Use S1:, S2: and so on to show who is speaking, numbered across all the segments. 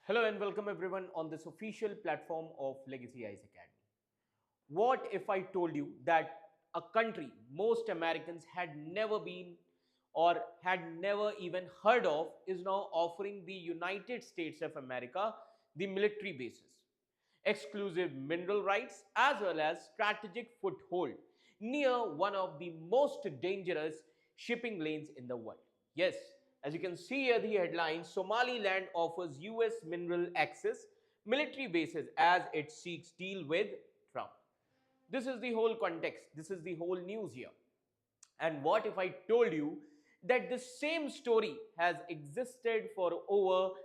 S1: Hello and welcome everyone on this official platform of Legacy Eyes Academy. What if I told you that a country most Americans had never been or had never even heard of is now offering the United States of America the military bases, exclusive mineral rights, as well as strategic foothold near one of the most dangerous shipping lanes in the world? Yes, as you can see here, the headline Somaliland offers US mineral access military bases as it seeks deal with Trump. This is the whole context. This is the whole news here. And what if I told you that the same story has existed for over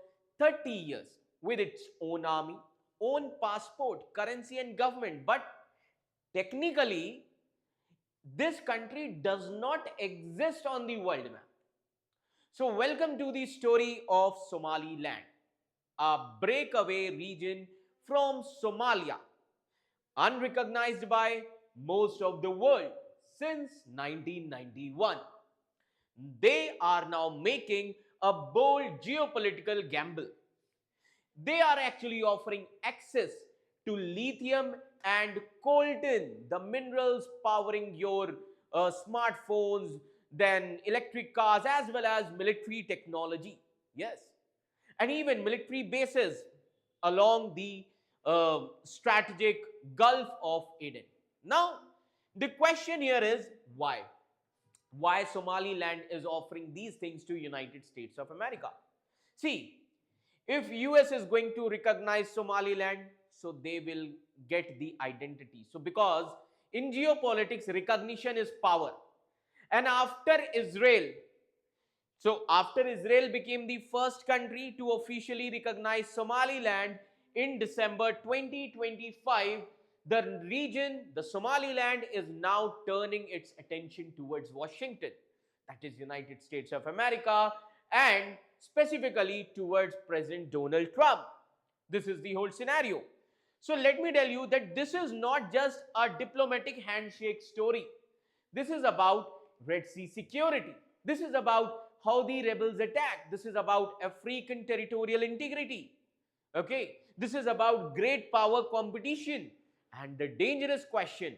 S1: 30 years with its own army, own passport, currency, and government? But technically, this country does not exist on the world map. So, welcome to the story of Somaliland, a breakaway region from Somalia, unrecognized by most of the world since 1991. They are now making a bold geopolitical gamble. They are actually offering access to lithium and coltan, the minerals powering your smartphones, then electric cars, as well as military technology. Yes. And even military bases along the strategic Gulf of Aden. Now, the question here is why? Why Somaliland is offering these things to United States of America? See, if US is going to recognize Somaliland, so they will get the identity. So because in geopolitics, recognition is power. And after Israel became the first country to officially recognize Somaliland in December 2025, the region, the Somaliland, is now turning its attention towards Washington, that is United States of America, and specifically towards President Donald Trump. This is the whole scenario. So let me tell you that this is not just a diplomatic handshake story. This is about Red Sea security. This is about how the rebels attack. This is about African territorial integrity. Okay, this is about great power competition and the dangerous question,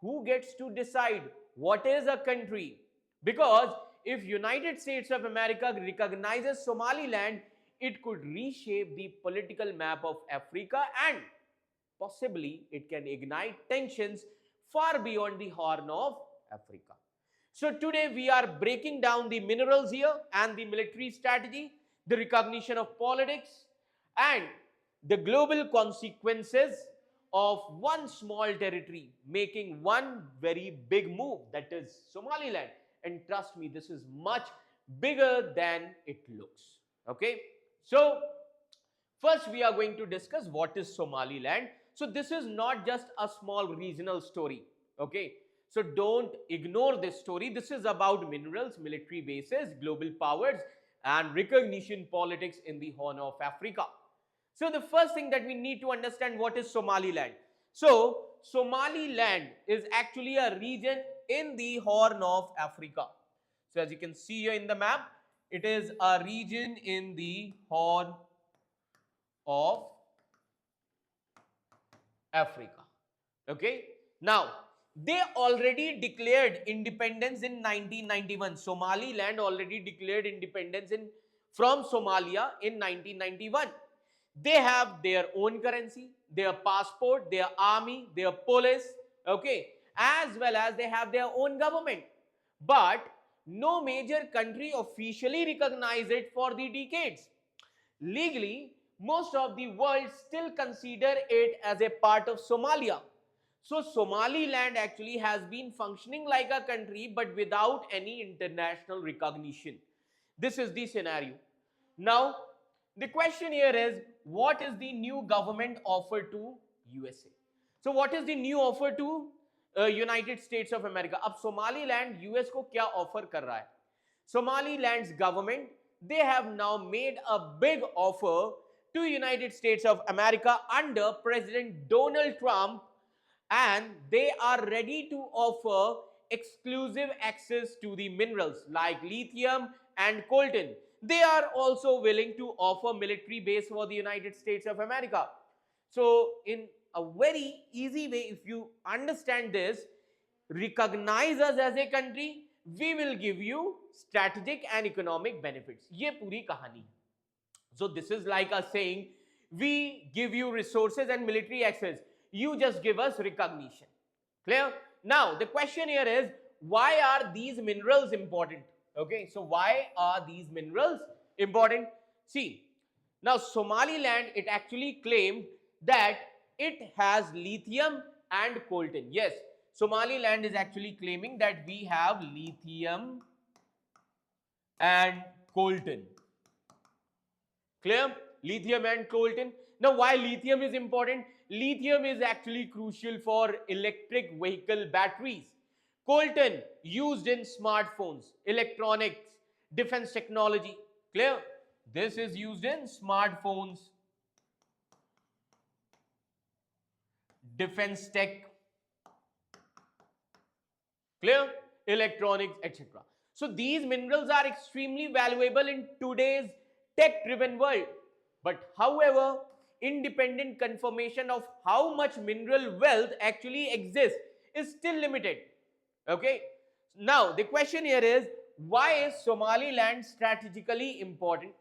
S1: who gets to decide what is a country? Because if United States of America recognizes Somaliland, it could reshape the political map of Africa and possibly it can ignite tensions far beyond the Horn of Africa. So today we are breaking down the minerals here and the military strategy, the recognition of politics, and the global consequences of one small territory making one very big move, that is Somaliland. And trust me, this is much bigger than it looks. Okay, so first we are going to discuss what is Somaliland. So this is not just a small regional story. Okay, so don't ignore this story. This is about minerals, military bases, global powers, and recognition politics in the Horn of Africa. So the first thing that we need to understand, what is Somaliland? So Somaliland is actually a region in the Horn of Africa. So as you can see here in the map, it is a region in the Horn of Africa. Okay. Now, they already declared independence in 1991. Somaliland already declared independence from Somalia in 1991. They have their own currency, their passport, their army, their police, okay, as well as they have their own government. But no major country officially recognized it for the decades. Legally, most of the world still consider it as a part of Somalia. So Somaliland actually has been functioning like a country but without any international recognition. This is the scenario. Now, the question here is, what is the new government offer to USA? So what is the new offer to United States of America? अब Somaliland US को क्या offer कर रहा है? Somaliland's government, they have now made a big offer to United States of America under President Donald Trump, and they are ready to offer exclusive access to the minerals like lithium and Colton. They are also willing to offer military base for the United States of America. So in a very easy way, if you understand this, recognize us as a country, we will give you strategic and economic benefits. ये पूरी कहानी है. So this is like us saying, we give you resources and military access, you just give us recognition. Clear? Now the question here is, why are these minerals important? Okay, so why are these minerals important? See, now Somaliland, it actually claimed that it has lithium and coltan. Yes, Somaliland is actually claiming that we have lithium and coltan. Clear? Lithium and coltan. Now why lithium is important? Lithium is actually crucial for electric vehicle batteries. Coltan used in smartphones, electronics, defense technology. Clear? This is used in smartphones, defense tech. Clear? Electronics, etc. So these minerals are extremely valuable in today's tech-driven world. But however, independent confirmation of how much mineral wealth actually exists is still limited. Okay. Now the question here is, why is Somaliland strategically important?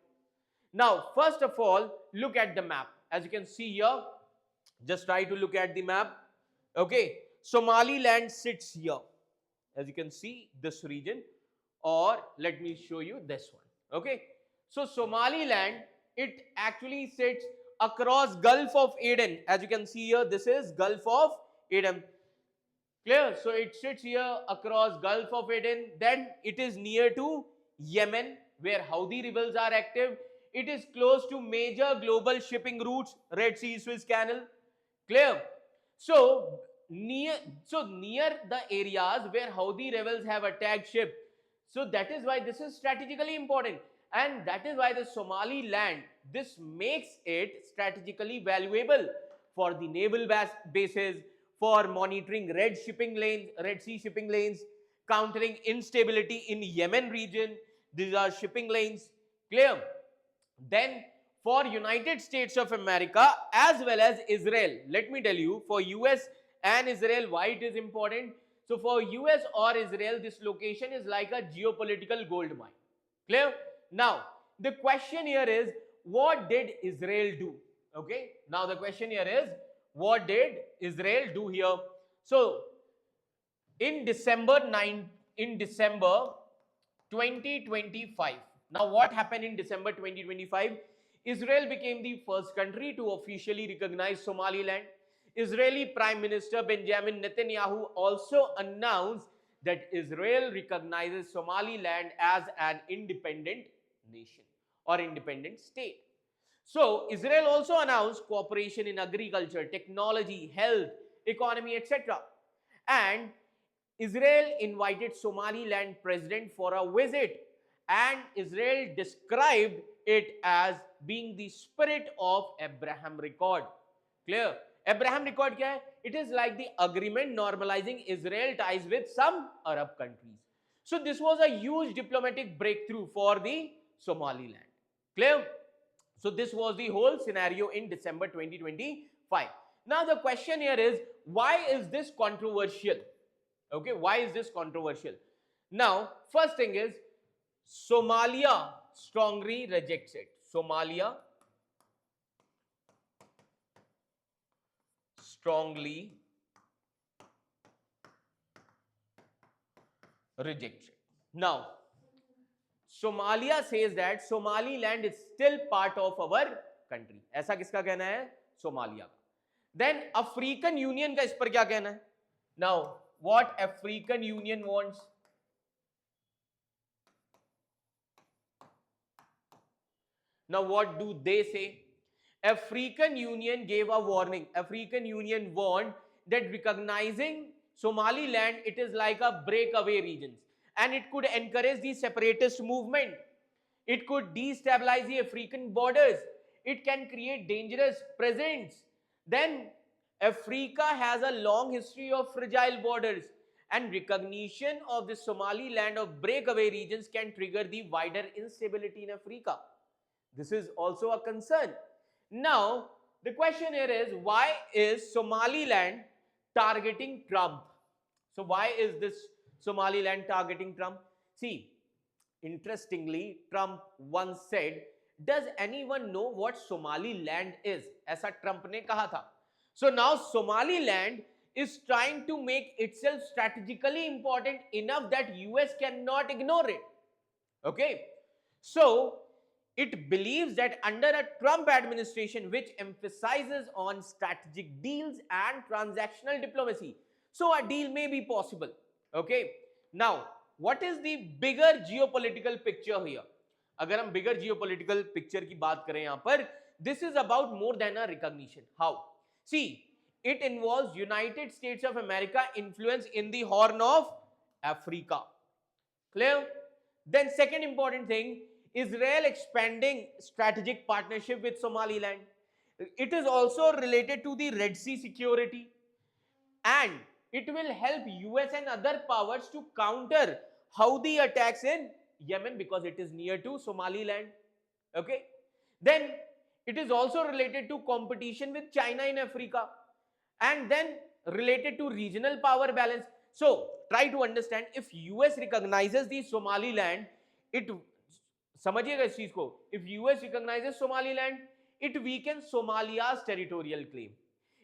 S1: Now first of all, look at the map. As you can see here, just try to look at the map. Okay, Somaliland sits here. As you can see, this region, or let me show you this one. Okay, so Somaliland, it actually sits across Gulf of Aden. As you can see here, this is Gulf of Aden. Clear? So it sits here across Gulf of Aden. Then it is near to Yemen, where Houthi rebels are active. It is close to major global shipping routes, Red Sea, Suez Canal. Clear? So near the areas where Houthi rebels have attacked ships. So that is why this is strategically important, and that is why the Somaliland, this makes it strategically valuable for the naval bases, for monitoring Red Sea shipping lanes, countering instability in Yemen region. These are shipping lanes. Clear? Then for United States of America as well as Israel, let me tell you, for US and Israel, why it is important. So for US or Israel, this location is like a geopolitical gold mine. Clear? Now the question here is, what did Israel do? Okay, now the question here is, what did Israel do here? So in December 2025, now what happened in December 2025? Israel became the first country to officially recognize Somaliland. Israeli Prime Minister Benjamin Netanyahu also announced that Israel recognizes Somaliland as an independent nation or independent state. So Israel also announced cooperation in agriculture, technology, health, economy, etc. And Israel invited Somaliland president for a visit, and Israel described it as being the spirit of Abraham Accord. Clear? Abraham Accord kya hai? It is like the agreement normalizing Israel ties with some Arab countries. So this was a huge diplomatic breakthrough for the Somaliland. Clear? So this was the whole scenario in December 2025. Now the question here is, why is this controversial? Okay, why is this controversial? Now, first thing is, Somalia strongly rejects it. Somalia strongly rejects it. Now, Somalia says that Somaliland is still part of our country. ऐसा किसका कहना है? Somalia का. Then African Union का इस पर क्या कहना है? Now, what African Union wants? Now, what do they say? African Union gave a warning. African Union warned that recognizing Somaliland, it is like a breakaway regions, and it could encourage the separatist movement. It could destabilize the African borders. It can create dangerous presence. Then Africa has a long history of fragile borders, and recognition of the Somaliland of breakaway regions can trigger the wider instability in Africa. This is also a concern. Now, the question here is, why is Somaliland targeting Trump? So why is this Somaliland targeting Trump? See, interestingly, Trump once said, does anyone know what Somaliland is? ऐसा Trump ने कहा था. So now Somaliland is trying to make itself strategically important enough that US cannot ignore it. Okay. So it believes that under a Trump administration which emphasizes on strategic deals and transactional diplomacy, so a deal may be possible. Okay. Now, what is the bigger geopolitical picture here? अगर हम bigger geopolitical picture की बात करें यहाँ पर, this is about more than a recognition. How? See, it involves United States of America influence in the Horn of Africa. Clear? Then second important thing, Israel expanding strategic partnership with Somaliland. It is also related to the Red Sea security, and it will help US and other powers to counter Houthi attacks in Yemen because it is near to Somaliland. Okay. Then it is also related to competition with China in Africa, and then related to regional power balance. So try to understand, if US recognizes the Somaliland, it समझिएगा इस चीज को, if US recognizes Somaliland, it weakens Somalia's territorial claim.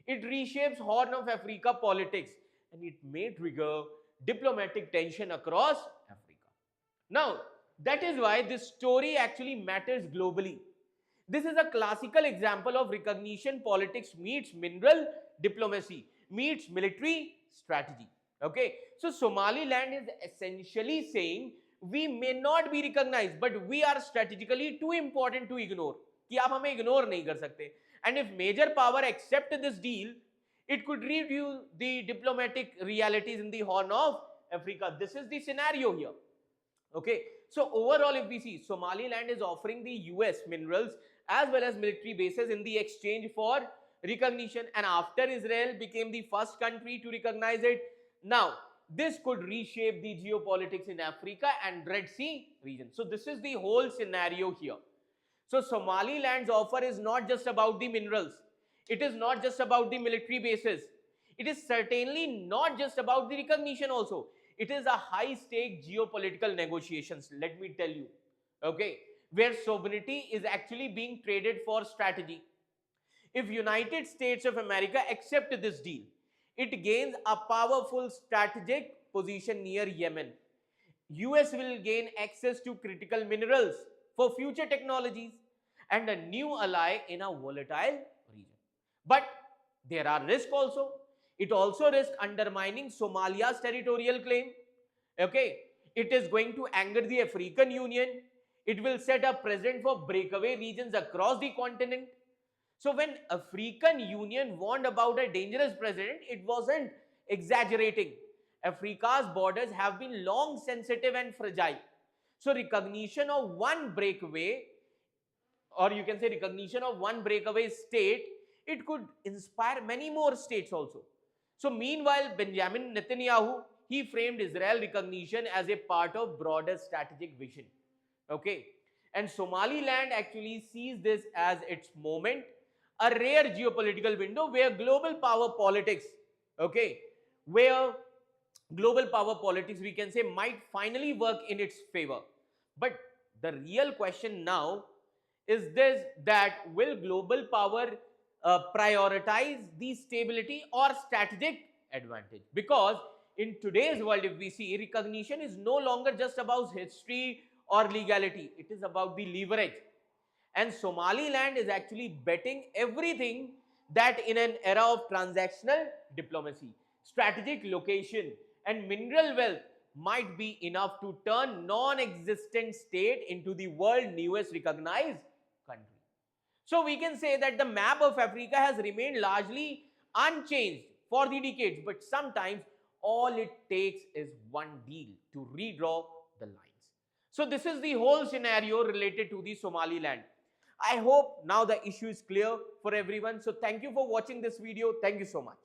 S1: It reshapes Horn of Africa politics, and it may trigger diplomatic tension across Africa. Now, that is why this story actually matters globally. This is a classical example of recognition politics meets mineral diplomacy, meets military strategy. Okay, so Somaliland is essentially saying we may not be recognized, but we are strategically too important to ignore. कि आप हमें ignore नहीं कर सकते. And if major power accept this deal, it could review the diplomatic realities in the Horn of Africa. This is the scenario here. Okay, so overall, if we see, Somaliland is offering the US minerals as well as military bases in the exchange for recognition, and after Israel became the first country to recognize it, now this could reshape the geopolitics in Africa and Red Sea region. So this is the whole scenario here. So Somaliland's offer is not just about the minerals. It is not just about the military bases. It is certainly not just about the recognition also. It is a high-stake geopolitical negotiations, let me tell you, okay, where sovereignty is actually being traded for strategy. If United States of America accept this deal, it gains a powerful strategic position near Yemen. US will gain access to critical minerals for future technologies and a new ally in a volatile region. But there are risks also. It also risks undermining Somalia's territorial claim. Okay, it is going to anger the African Union. It will set a precedent for breakaway regions across the continent. So when African Union warned about a dangerous precedent, it wasn't exaggerating. Africa's borders have been long sensitive and fragile. So recognition of one breakaway, or you can say recognition of one breakaway state, it could inspire many more states also. So meanwhile, Benjamin Netanyahu, he framed Israel recognition as a part of broader strategic vision. Okay, and Somaliland actually sees this as its moment, a rare geopolitical window where global power politics, okay, where global power politics, we can say, might finally work in its favor. But the real question now is this, that will global power prioritize the stability or strategic advantage? Because in today's world, if we see, recognition is no longer just about history or legality, it is about the leverage. And Somaliland is actually betting everything that in an era of transactional diplomacy, strategic location and mineral wealth might be enough to turn non-existent state into the world's newest recognized country. So we can say that the map of Africa has remained largely unchanged for the decades, but sometimes all it takes is one deal to redraw the lines. So this is the whole scenario related to the Somaliland. I hope now the issue is clear for everyone. So thank you for watching this video. Thank you so much.